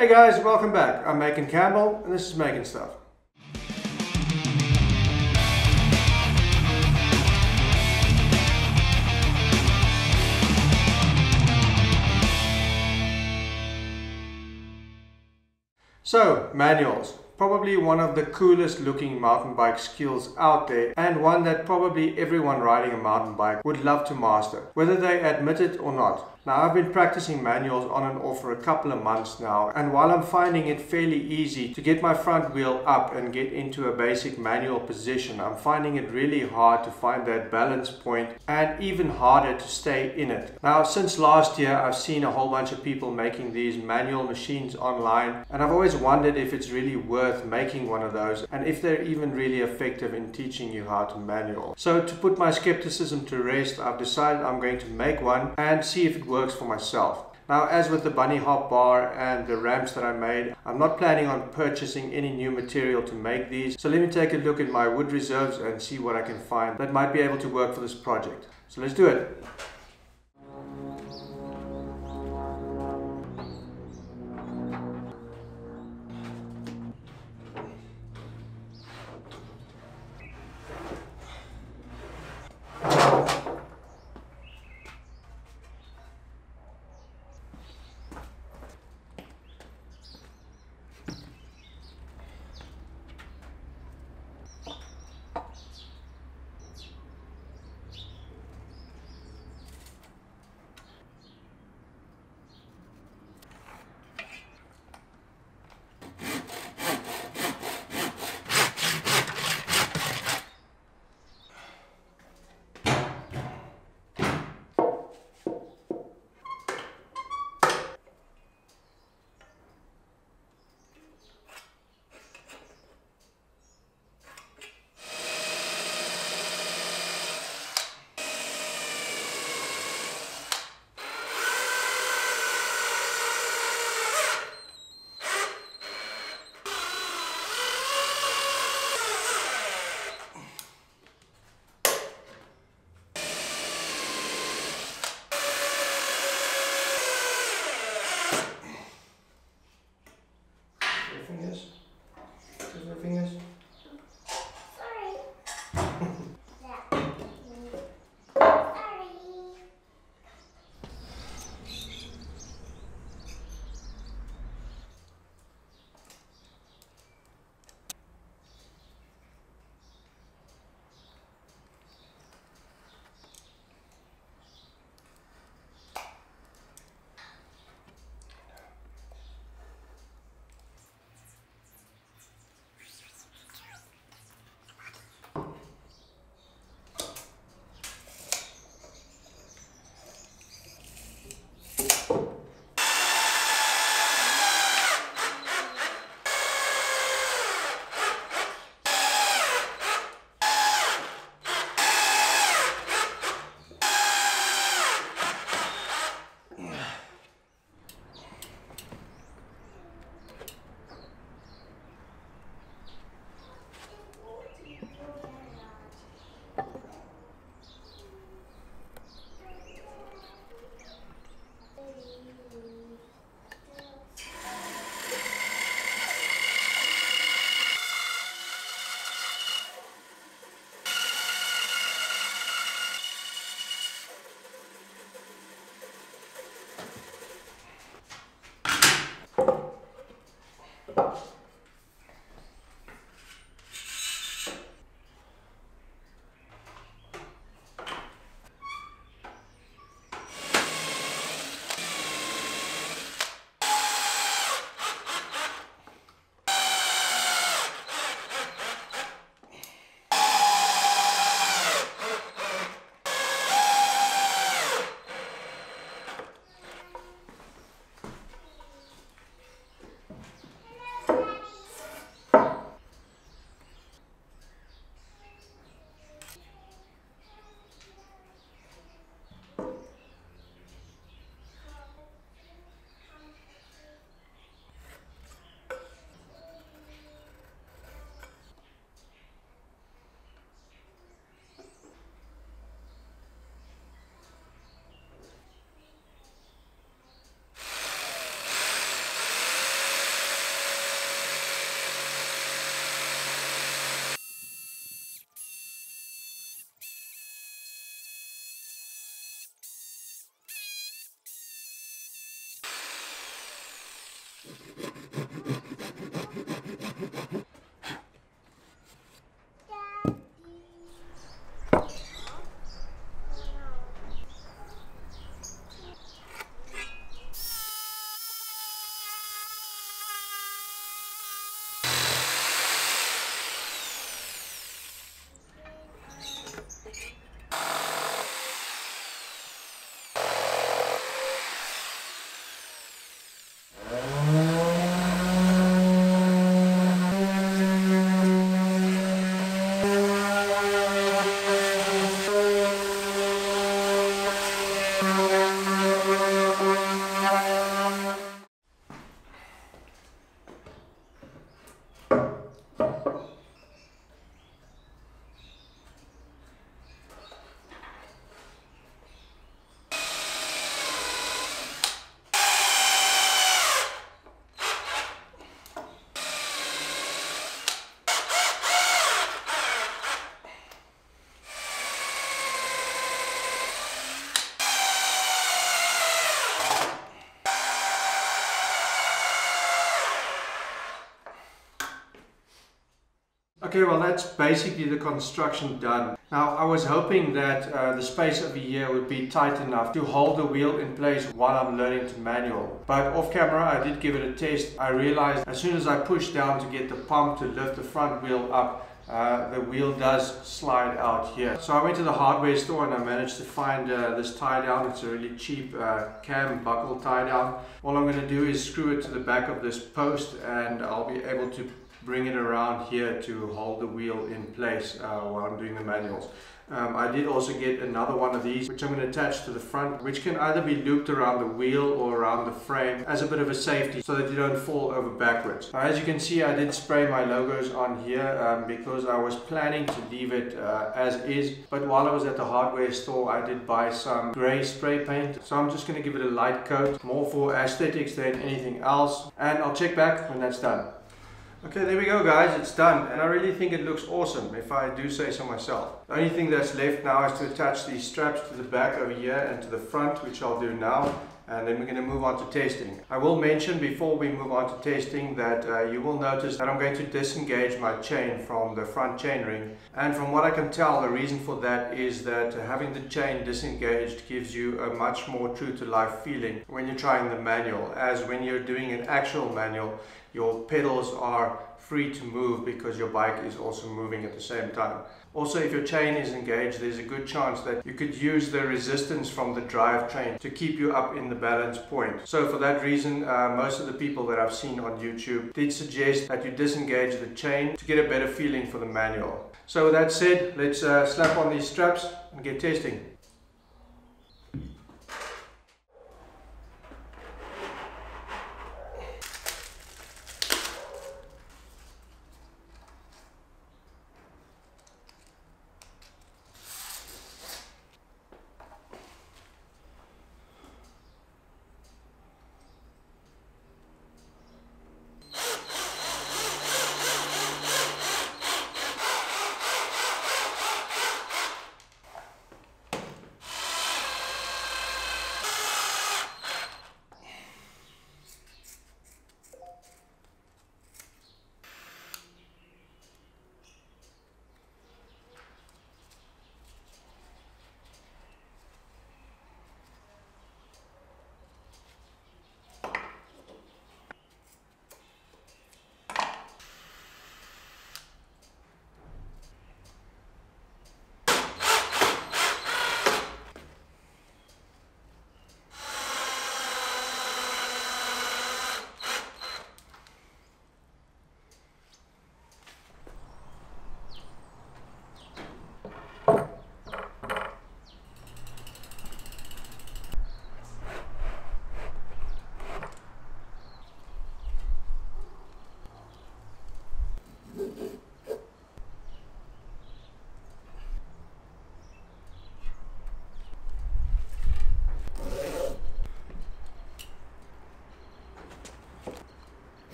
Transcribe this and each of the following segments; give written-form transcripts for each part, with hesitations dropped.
Hey guys, welcome back. I'm Macon Campbell and this is Making Stuff. So, manuals. Probably one of the coolest looking mountain bike skills out there, and one that probably everyone riding a mountain bike would love to master, whether they admit it or not. Now, I've been practicing manuals on and off for a couple of months now, and while I'm finding it fairly easy to get my front wheel up and get into a basic manual position, I'm finding it really hard to find that balance point and even harder to stay in it. Now, since last year, I've seen a whole bunch of people making these manual machines online, and I've always wondered if it's really worth making one of those and if they're even really effective in teaching you how to manual. So to put my skepticism to rest, I've decided I'm going to make one and see if it works for myself. Now, as with the bunny hop bar and the ramps that I made, I'm not planning on purchasing any new material to make these. So let me take a look at my wood reserves and see what I can find that might be able to work for this project. So let's do it. Okay, well that's basically the construction done. Now I was hoping that the space over here would be tight enough to hold the wheel in place while I'm learning to manual. But off camera I did give it a test. I realized as soon as I pushed down to get the pump to lift the front wheel up, the wheel does slide out here. So I went to the hardware store and I managed to find this tie down. It's a really cheap cam buckle tie down. All I'm going to do is screw it to the back of this post and I'll be able to bring it around here to hold the wheel in place while I'm doing the manuals. I did also get another one of these which I'm going to attach to the front, which can either be looped around the wheel or around the frame as a bit of a safety so that you don't fall over backwards. As you can see, I did spray my logos on here because I was planning to leave it as is, but while I was at the hardware store I did buy some grey spray paint, so I'm just going to give it a light coat, more for aesthetics than anything else, and I'll check back when that's done. Okay, there we go guys, it's done, and I really think it looks awesome if I do say so myself. The only thing that's left now is to attach these straps to the back over here and to the front, which I'll do now, and then we're going to move on to testing. I will mention before we move on to testing that you will notice that I'm going to disengage my chain from the front chainring, and from what I can tell the reason for that is that having the chain disengaged gives you a much more true to life feeling when you're trying the manual, as when you're doing an actual manual your pedals are free to move because your bike is also moving at the same time. Also, if your chain is engaged, there's a good chance that you could use the resistance from the drivetrain to keep you up in the balance point. So for that reason, most of the people that I've seen on YouTube did suggest that you disengage the chain to get a better feeling for the manual. So with that said, let's slap on these straps and get testing.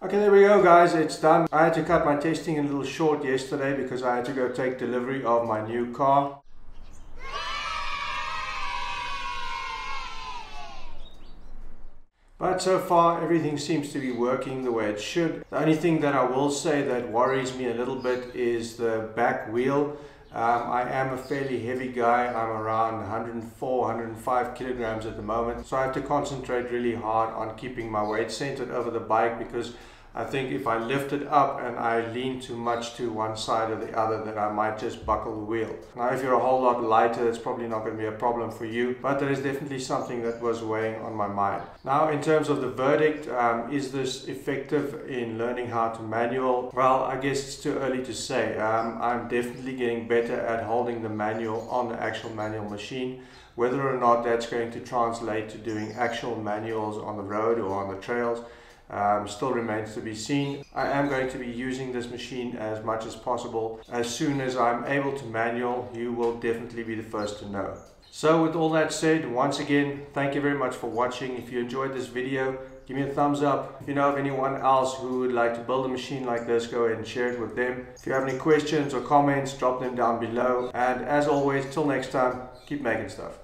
Okay, there we go guys, it's done. I had to cut my testing a little short yesterday because I had to go take delivery of my new car. But so far everything seems to be working the way it should. The only thing that I will say that worries me a little bit is the back wheel. I am a fairly heavy guy. I'm around 104, 105 kilograms at the moment. So I have to concentrate really hard on keeping my weight centered over the bike, because I think if I lift it up and I lean too much to one side or the other, then I might just buckle the wheel. Now if you're a whole lot lighter, it's probably not going to be a problem for you, but there is definitely something that was weighing on my mind. Now in terms of the verdict, is this effective in learning how to manual? Well, I guess it's too early to say. I'm definitely getting better at holding the manual on the actual manual machine. Whether or not that's going to translate to doing actual manuals on the road or on the trails, still remains to be seen. I am going to be using this machine as much as possible. As soon as I'm able to manual, you will definitely be the first to know. So with all that said, once again, thank you very much for watching. If you enjoyed this video, give me a thumbs up. If you know of anyone else who would like to build a machine like this, go ahead and share it with them. If you have any questions or comments, drop them down below. And as always, till next time, keep making stuff.